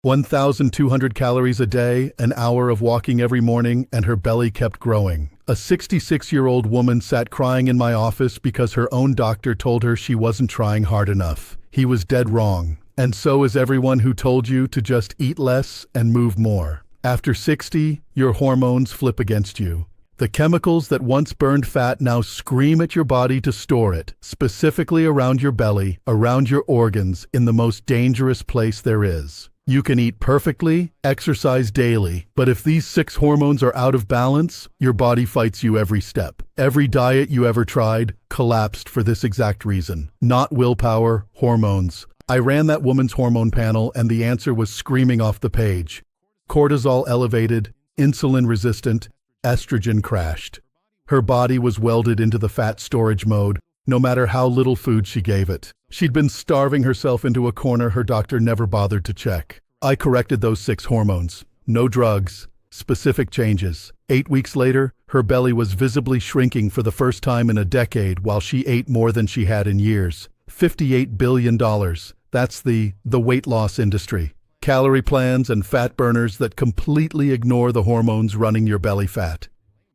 1,200 calories a day, an hour of walking every morning, and her belly kept growing. A 66-year-old woman sat crying in my office because her own doctor told her she wasn't trying hard enough. He was dead wrong. And so is everyone who told you to just eat less and move more. After 60, your hormones flip against you. The chemicals that once burned fat now scream at your body to store it, specifically around your belly, around your organs, in the most dangerous place there is. You can eat perfectly, exercise daily, but if these 6 hormones are out of balance, your body fights you every step. Every diet you ever tried collapsed for this exact reason. Not willpower, hormones. I ran that woman's hormone panel and the answer was screaming off the page. Cortisol elevated, insulin resistant, estrogen crashed. Her body was welded into the fat storage mode, no matter how little food she gave it. She'd been starving herself into a corner her doctor never bothered to check. I corrected those 6 hormones. No drugs, specific changes. 8 weeks later, her belly was visibly shrinking for the first time in a decade while she ate more than she had in years. $58 billion. That's the weight loss industry. Calorie plans and fat burners that completely ignore the hormones running your belly fat.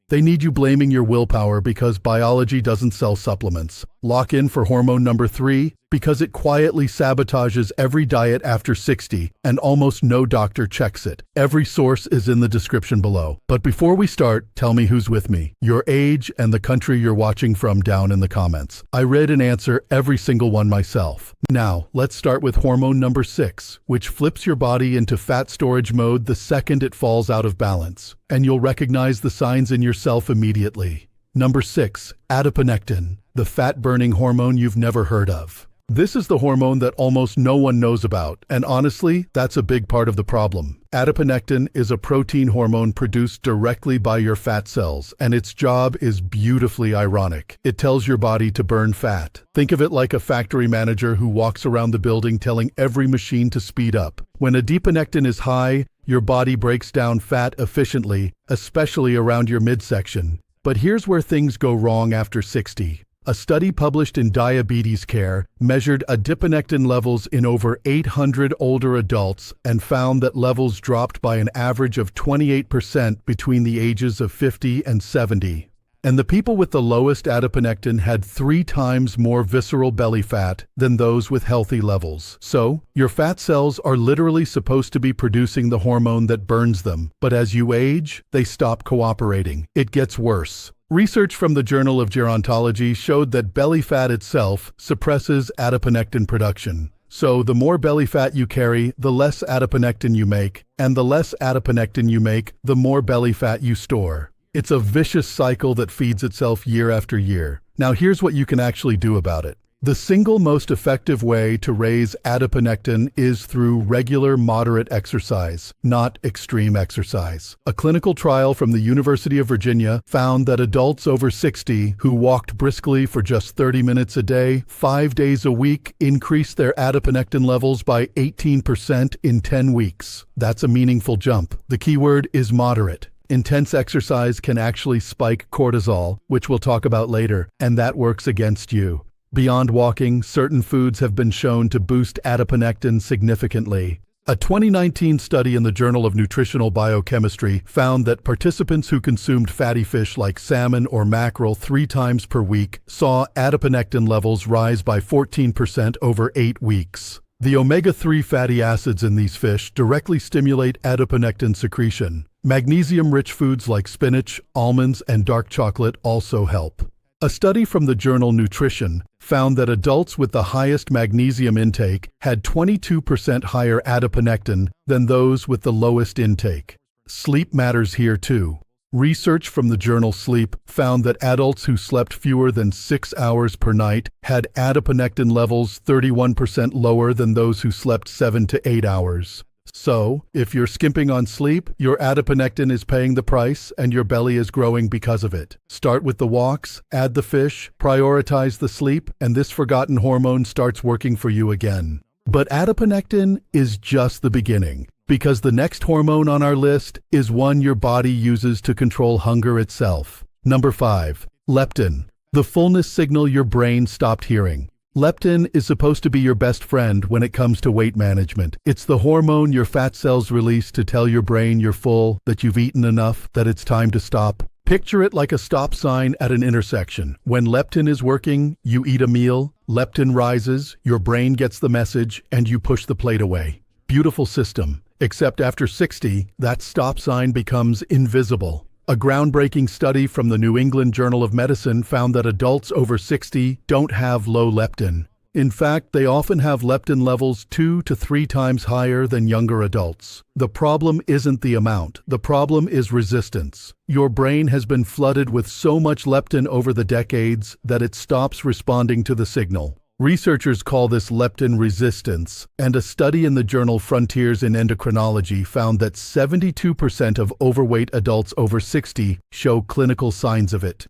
They need you blaming your willpower because biology doesn't sell supplements. Lock in for hormone number 3 because it quietly sabotages every diet after 60 and almost no doctor checks it. Every source is in the description below. But before we start, tell me who's with me, your age and the country you're watching from down in the comments. I read and answer every single one myself. Now, let's start with hormone number 6, which flips your body into fat storage mode the second it falls out of balance. And you'll recognize the signs in yourself immediately. Number 6, adiponectin, the fat-burning hormone you've never heard of. This is the hormone that almost no one knows about, and honestly, that's a big part of the problem. Adiponectin is a protein hormone produced directly by your fat cells, and its job is beautifully ironic. It tells your body to burn fat. Think of it like a factory manager who walks around the building telling every machine to speed up. When adiponectin is high, your body breaks down fat efficiently, especially around your midsection. But here's where things go wrong after 60. A study published in Diabetes Care measured adiponectin levels in over 800 older adults and found that levels dropped by an average of 28% between the ages of 50 and 70. And the people with the lowest adiponectin had 3 times more visceral belly fat than those with healthy levels. So, your fat cells are literally supposed to be producing the hormone that burns them, but as you age, they stop cooperating. It gets worse. Research from the Journal of Gerontology showed that belly fat itself suppresses adiponectin production. So the more belly fat you carry, the less adiponectin you make, and the less adiponectin you make, the more belly fat you store. It's a vicious cycle that feeds itself year after year. Now here's what you can actually do about it. The single most effective way to raise adiponectin is through regular moderate exercise, not extreme exercise. A clinical trial from the University of Virginia found that adults over 60 who walked briskly for just 30 minutes a day, 5 days a week, increased their adiponectin levels by 18% in 10 weeks. That's a meaningful jump. The key word is moderate. Intense exercise can actually spike cortisol, which we'll talk about later, and that works against you. Beyond walking, certain foods have been shown to boost adiponectin significantly. A 2019 study in the Journal of Nutritional Biochemistry found that participants who consumed fatty fish like salmon or mackerel 3 times per week saw adiponectin levels rise by 14% over 8 weeks. The omega-3 fatty acids in these fish directly stimulate adiponectin secretion. Magnesium-rich foods like spinach, almonds, and dark chocolate also help. A study from the journal Nutrition found that adults with the highest magnesium intake had 22% higher adiponectin than those with the lowest intake. Sleep matters here too. Research from the journal Sleep found that adults who slept fewer than 6 hours per night had adiponectin levels 31% lower than those who slept 7 to 8 hours. So, if you're skimping on sleep, your adiponectin is paying the price and your belly is growing because of it. Start with the walks, add the fish, prioritize the sleep, and this forgotten hormone starts working for you again. But adiponectin is just the beginning, because the next hormone on our list is one your body uses to control hunger itself. Number 5. Leptin, the fullness signal your brain stopped hearing. Leptin is supposed to be your best friend when it comes to weight management. It's the hormone your fat cells release to tell your brain you're full, that you've eaten enough, that it's time to stop. Picture it like a stop sign at an intersection. When leptin is working, you eat a meal, leptin rises, your brain gets the message, and you push the plate away. Beautiful system. Except after 60, that stop sign becomes invisible. A groundbreaking study from the New England Journal of Medicine found that adults over 60 don't have low leptin. In fact, they often have leptin levels 2 to 3 times higher than younger adults. The problem isn't the amount. The problem is resistance. Your brain has been flooded with so much leptin over the decades that it stops responding to the signal. Researchers call this leptin resistance, and a study in the journal Frontiers in Endocrinology found that 72% of overweight adults over 60 show clinical signs of it.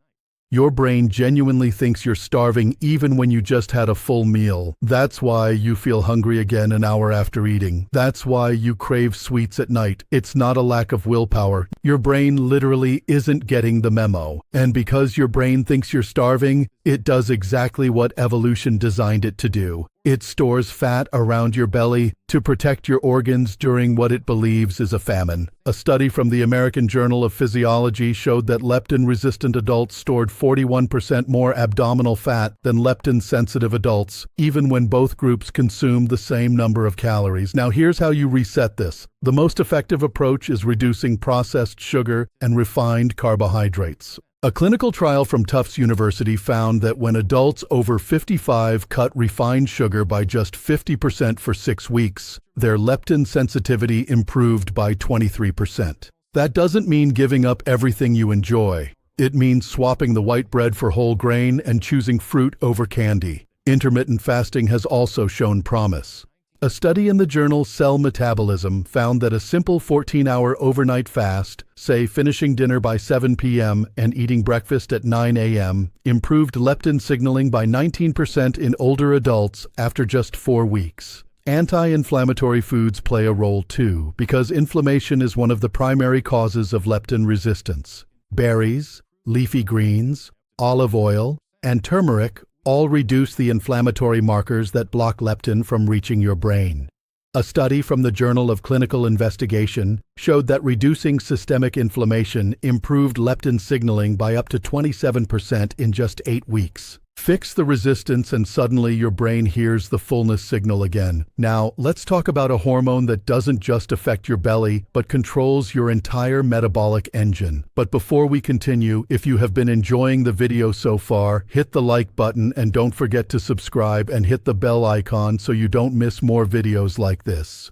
Your brain genuinely thinks you're starving even when you just had a full meal. That's why you feel hungry again an hour after eating. That's why you crave sweets at night. It's not a lack of willpower. Your brain literally isn't getting the memo. And because your brain thinks you're starving, it does exactly what evolution designed it to do. It stores fat around your belly to protect your organs during what it believes is a famine. A study from the American Journal of Physiology showed that leptin-resistant adults stored 41% more abdominal fat than leptin-sensitive adults, even when both groups consumed the same number of calories. Now here's how you reset this. The most effective approach is reducing processed sugar and refined carbohydrates. A clinical trial from Tufts University found that when adults over 55 cut refined sugar by just 50% for 6 weeks, their leptin sensitivity improved by 23%. That doesn't mean giving up everything you enjoy. It means swapping the white bread for whole grain and choosing fruit over candy. Intermittent fasting has also shown promise. A study in the journal Cell Metabolism found that a simple 14-hour overnight fast, say finishing dinner by 7 p.m. and eating breakfast at 9 a.m., improved leptin signaling by 19% in older adults after just 4 weeks. Anti-inflammatory foods play a role too, because inflammation is one of the primary causes of leptin resistance. Berries, leafy greens, olive oil, and turmeric all reduce the inflammatory markers that block leptin from reaching your brain. A study from the Journal of Clinical Investigation showed that reducing systemic inflammation improved leptin signaling by up to 27% in just 8 weeks. Fix the resistance and suddenly your brain hears the fullness signal again. Now, let's talk about a hormone that doesn't just affect your belly, but controls your entire metabolic engine. But before we continue, if you have been enjoying the video so far, hit the like button and don't forget to subscribe and hit the bell icon so you don't miss more videos like this.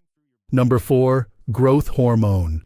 Number 4. Growth hormone.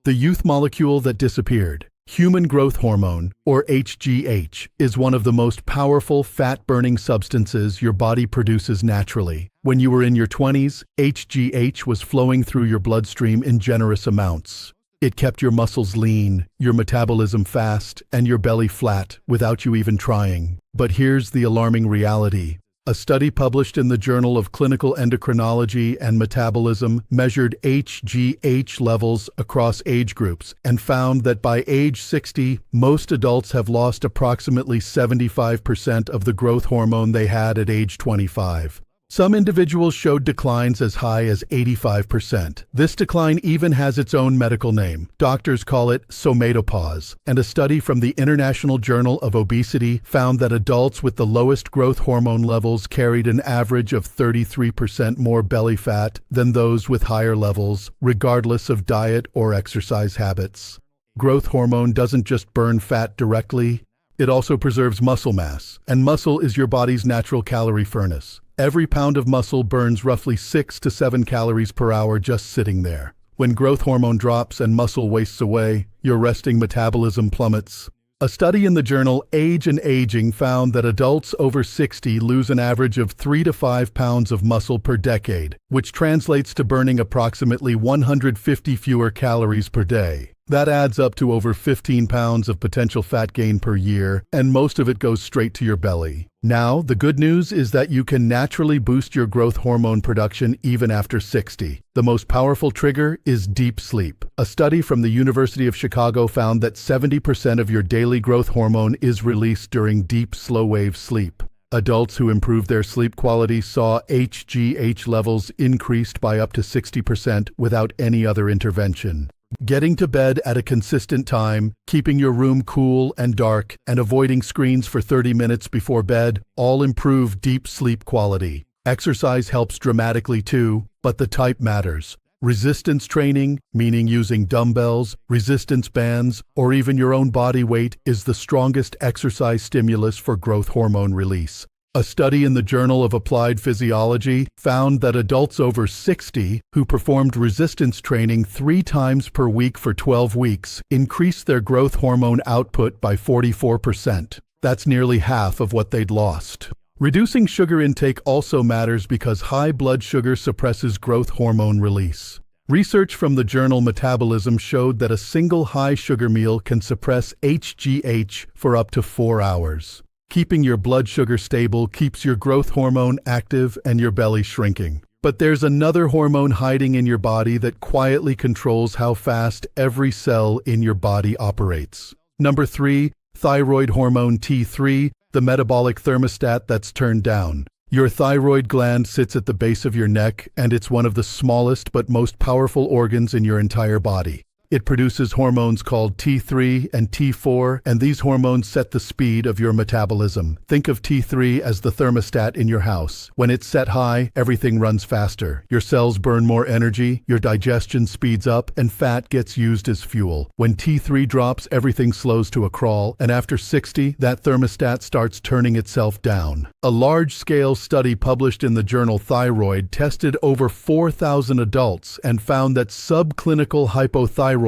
The youth molecule that disappeared. Human growth hormone, or HGH, is one of the most powerful fat-burning substances your body produces naturally. When you were in your 20s, HGH was flowing through your bloodstream in generous amounts. It kept your muscles lean, your metabolism fast, and your belly flat without you even trying. But here's the alarming reality. A study published in the Journal of Clinical Endocrinology and Metabolism measured HGH levels across age groups and found that by age 60, most adults have lost approximately 75% of the growth hormone they had at age 25. Some individuals showed declines as high as 85%. This decline even has its own medical name. Doctors call it somatopause, and a study from the International Journal of Obesity found that adults with the lowest growth hormone levels carried an average of 33% more belly fat than those with higher levels, regardless of diet or exercise habits. Growth hormone doesn't just burn fat directly, it also preserves muscle mass, and muscle is your body's natural calorie furnace. Every pound of muscle burns roughly 6 to 7 calories per hour just sitting there. When growth hormone drops and muscle wastes away, your resting metabolism plummets. A study in the journal Age and Aging found that adults over 60 lose an average of 3 to 5 pounds of muscle per decade, which translates to burning approximately 150 fewer calories per day. That adds up to over 15 pounds of potential fat gain per year, and most of it goes straight to your belly. Now, the good news is that you can naturally boost your growth hormone production even after 60. The most powerful trigger is deep sleep. A study from the University of Chicago found that 70% of your daily growth hormone is released during deep, slow-wave sleep. Adults who improved their sleep quality saw HGH levels increased by up to 60% without any other intervention. Getting to bed at a consistent time, keeping your room cool and dark, and avoiding screens for 30 minutes before bed all improve deep sleep quality. Exercise helps dramatically too, but the type matters. Resistance training, meaning using dumbbells, resistance bands, or even your own body weight, is the strongest exercise stimulus for growth hormone release. A study in the Journal of Applied Physiology found that adults over 60 who performed resistance training 3 times per week for 12 weeks increased their growth hormone output by 44%. That's nearly half of what they'd lost. Reducing sugar intake also matters because high blood sugar suppresses growth hormone release. Research from the journal Metabolism showed that a single high sugar meal can suppress HGH for up to 4 hours. Keeping your blood sugar stable keeps your growth hormone active and your belly shrinking. But there's another hormone hiding in your body that quietly controls how fast every cell in your body operates. Number 3, thyroid hormone T3, the metabolic thermostat that's turned down. Your thyroid gland sits at the base of your neck, and it's one of the smallest but most powerful organs in your entire body. It produces hormones called T3 and T4, and these hormones set the speed of your metabolism. Think of T3 as the thermostat in your house. When it's set high, everything runs faster. Your cells burn more energy, your digestion speeds up, and fat gets used as fuel. When T3 drops, everything slows to a crawl, and after 60, that thermostat starts turning itself down. A large-scale study published in the journal Thyroid tested over 4,000 adults and found that subclinical hypothyroidism,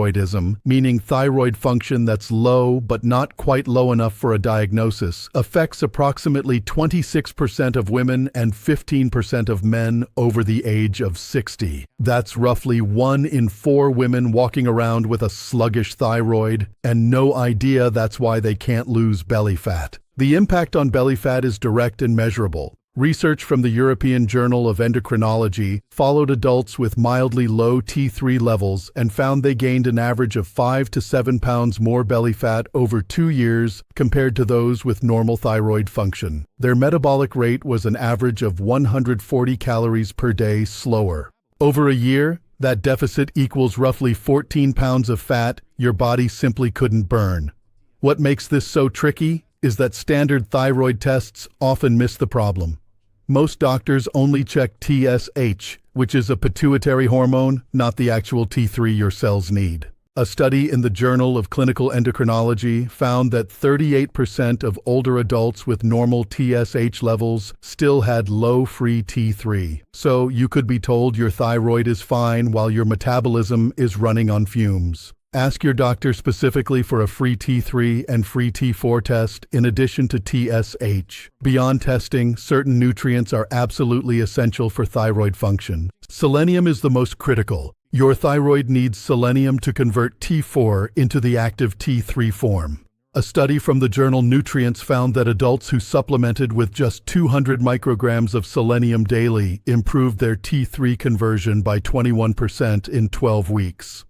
meaning thyroid function that's low but not quite low enough for a diagnosis, affects approximately 26% of women and 15% of men over the age of 60. That's roughly 1 in 4 women walking around with a sluggish thyroid, and no idea that's why they can't lose belly fat. The impact on belly fat is direct and measurable. Research from the European Journal of Endocrinology followed adults with mildly low T3 levels and found they gained an average of 5 to 7 pounds more belly fat over 2 years compared to those with normal thyroid function. Their metabolic rate was an average of 140 calories per day slower. Over a year, that deficit equals roughly 14 pounds of fat your body simply couldn't burn. What makes this so tricky is that standard thyroid tests often miss the problem. Most doctors only check TSH, which is a pituitary hormone, not the actual T3 your cells need. A study in the Journal of Clinical Endocrinology found that 38% of older adults with normal TSH levels still had low free T3. So you could be told your thyroid is fine while your metabolism is running on fumes. Ask your doctor specifically for a free T3 and free T4 test in addition to TSH. Beyond testing, certain nutrients are absolutely essential for thyroid function. Selenium is the most critical. Your thyroid needs selenium to convert T4 into the active T3 form. A study from the journal Nutrients found that adults who supplemented with just 200 micrograms of selenium daily improved their T3 conversion by 21% in 12 weeks.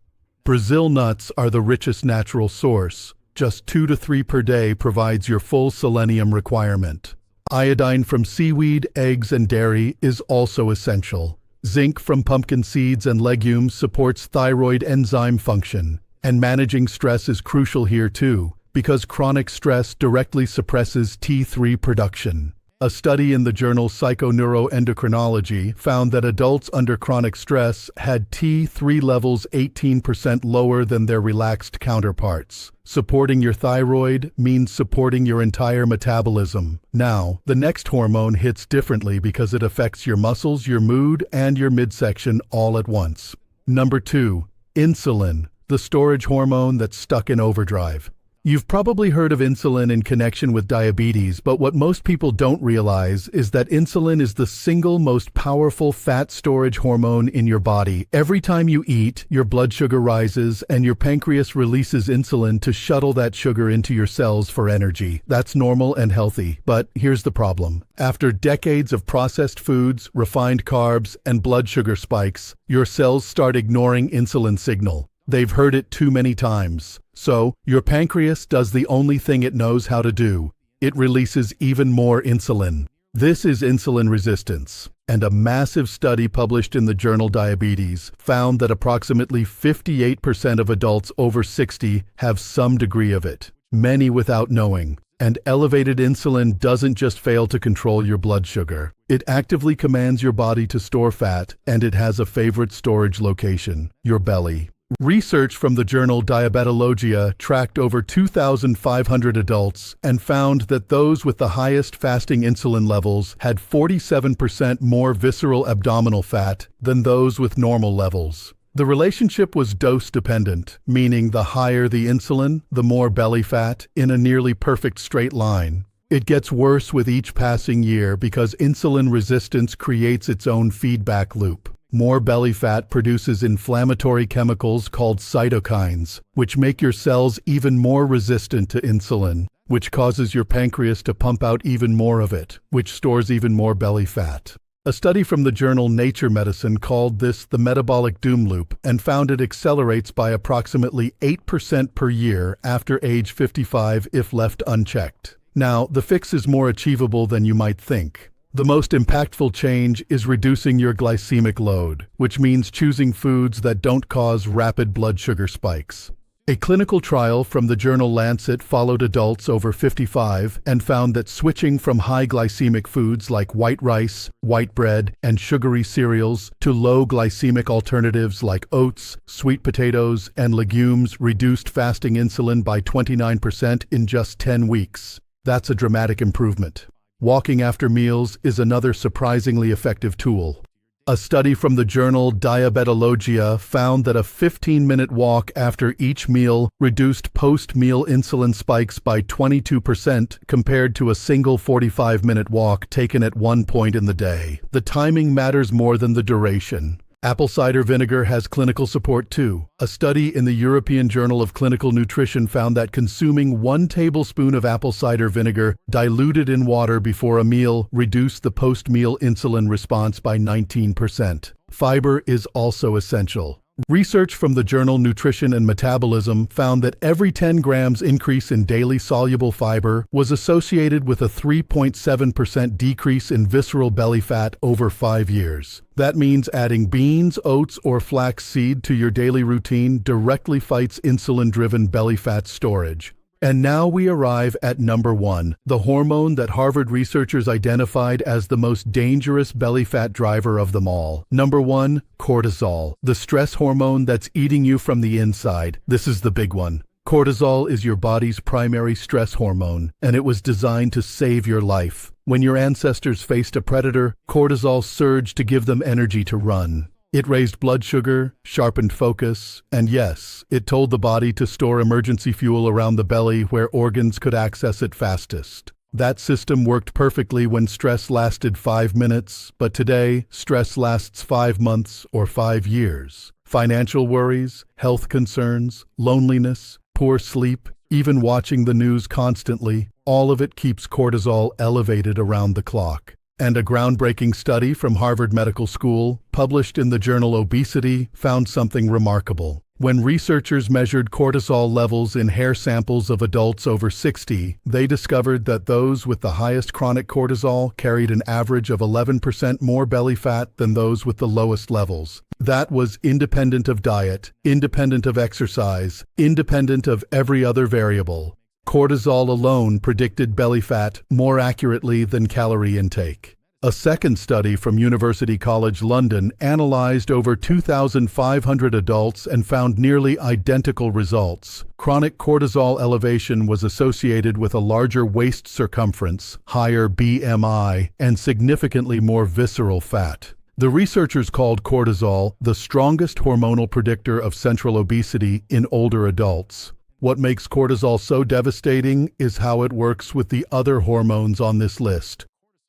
Brazil nuts are the richest natural source. Just 2 to 3 per day provides your full selenium requirement. Iodine from seaweed, eggs, and dairy is also essential. Zinc from pumpkin seeds and legumes supports thyroid enzyme function. And managing stress is crucial here too, because chronic stress directly suppresses T3 production. A study in the journal Psychoneuroendocrinology found that adults under chronic stress had T3 levels 18% lower than their relaxed counterparts. Supporting your thyroid means supporting your entire metabolism. Now, the next hormone hits differently because it affects your muscles, your mood, and your midsection all at once. Number 2, insulin, the storage hormone that's stuck in overdrive. You've probably heard of insulin in connection with diabetes, but what most people don't realize is that insulin is the single most powerful fat storage hormone in your body. Every time you eat, your blood sugar rises and your pancreas releases insulin to shuttle that sugar into your cells for energy. That's normal and healthy, but here's the problem. After decades of processed foods, refined carbs, and blood sugar spikes, your cells start ignoring insulin signal. They've heard it too many times. So, your pancreas does the only thing it knows how to do. it releases even more insulin. This is insulin resistance, and a massive study published in the journal Diabetes found that approximately 58% of adults over 60 have some degree of it, many without knowing. And elevated insulin doesn't just fail to control your blood sugar. It actively commands your body to store fat, and it has a favorite storage location: your belly. Research from the journal Diabetologia tracked over 2,500 adults and found that those with the highest fasting insulin levels had 47% more visceral abdominal fat than those with normal levels. The relationship was dose-dependent, meaning the higher the insulin, the more belly fat, in a nearly perfect straight line. It gets worse with each passing year because insulin resistance creates its own feedback loop. More belly fat produces inflammatory chemicals called cytokines, which make your cells even more resistant to insulin, which causes your pancreas to pump out even more of it, which stores even more belly fat. A study from the journal Nature Medicine called this the metabolic doom loop and found it accelerates by approximately 8% per year after age 55 if left unchecked. Now, the fix is more achievable than you might think. The most impactful change is reducing your glycemic load, which means choosing foods that don't cause rapid blood sugar spikes. A clinical trial from the journal Lancet followed adults over 55 and found that switching from high glycemic foods like white rice, white bread, and sugary cereals to low glycemic alternatives like oats, sweet potatoes, and legumes reduced fasting insulin by 29% in just 10 weeks. That's a dramatic improvement. Walking after meals is another surprisingly effective tool. A study from the journal Diabetologia found that a 15-minute walk after each meal reduced post-meal insulin spikes by 22% compared to a single 45-minute walk taken at one point in the day. The timing matters more than the duration. Apple cider vinegar has clinical support too. A study in the European Journal of Clinical Nutrition found that consuming 1 tablespoon of apple cider vinegar diluted in water before a meal reduced the post-meal insulin response by 19%. Fiber is also essential. Research from the journal Nutrition and Metabolism found that every 10 grams increase in daily soluble fiber was associated with a 3.7% decrease in visceral belly fat over 5 years. That means adding beans, oats, or flax seed to your daily routine directly fights insulin-driven belly fat storage. And now we arrive at number 1, the hormone that Harvard researchers identified as the most dangerous belly fat driver of them all. Number 1, cortisol, the stress hormone that's eating you from the inside. This is the big one. Cortisol is your body's primary stress hormone, and it was designed to save your life. When your ancestors faced a predator, cortisol surged to give them energy to run. It raised blood sugar, sharpened focus, and yes, it told the body to store emergency fuel around the belly where organs could access it fastest. That system worked perfectly when stress lasted 5 minutes, but today, stress lasts 5 months or 5 years. Financial worries, health concerns, loneliness, poor sleep, even watching the news constantly, all of it keeps cortisol elevated around the clock. And a groundbreaking study from Harvard Medical School, published in the journal Obesity, found something remarkable. When researchers measured cortisol levels in hair samples of adults over 60, they discovered that those with the highest chronic cortisol carried an average of 11% more belly fat than those with the lowest levels. That was independent of diet, independent of exercise, independent of every other variable. Cortisol alone predicted belly fat more accurately than calorie intake. A second study from University College London analyzed over 2,500 adults and found nearly identical results. Chronic cortisol elevation was associated with a larger waist circumference, higher BMI, and significantly more visceral fat. The researchers called cortisol the strongest hormonal predictor of central obesity in older adults. What makes cortisol so devastating is how it works with the other hormones on this list.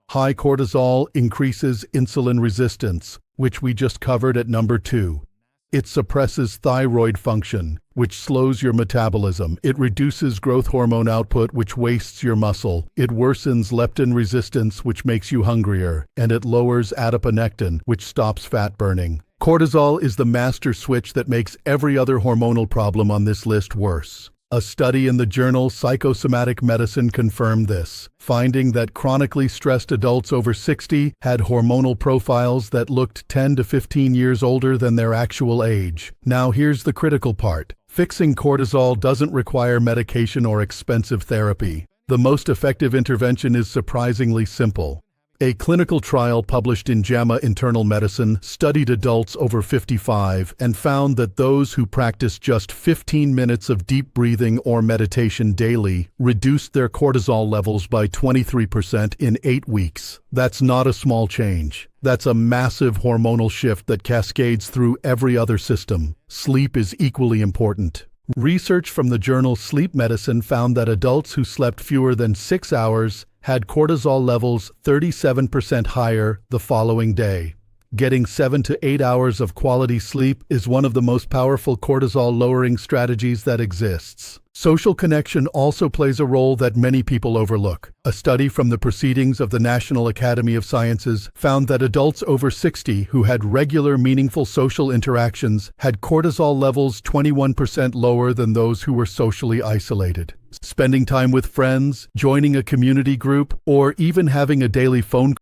High cortisol increases insulin resistance, which we just covered at number 2. It suppresses thyroid function, which slows your metabolism. It reduces growth hormone output, which wastes your muscle. It worsens leptin resistance, which makes you hungrier. And it lowers adiponectin, which stops fat burning. Cortisol is the master switch that makes every other hormonal problem on this list worse. A study in the journal Psychosomatic Medicine confirmed this, finding that chronically stressed adults over 60 had hormonal profiles that looked 10 to 15 years older than their actual age. Now here's the critical part. Fixing cortisol doesn't require medication or expensive therapy. The most effective intervention is surprisingly simple. A clinical trial published in JAMA Internal Medicine studied adults over 55 and found that those who practiced just 15 minutes of deep breathing or meditation daily reduced their cortisol levels by 23% in 8 weeks. That's not a small change. That's a massive hormonal shift that cascades through every other system. Sleep is equally important. Research from the journal Sleep Medicine found that adults who slept fewer than 6 hours had cortisol levels 37% higher the following day. Getting 7 to 8 hours of quality sleep is one of the most powerful cortisol-lowering strategies that exists. Social connection also plays a role that many people overlook. A study from the Proceedings of the National Academy of Sciences found that adults over 60 who had regular, meaningful social interactions had cortisol levels 21% lower than those who were socially isolated. Spending time with friends, joining a community group, or even having a daily phone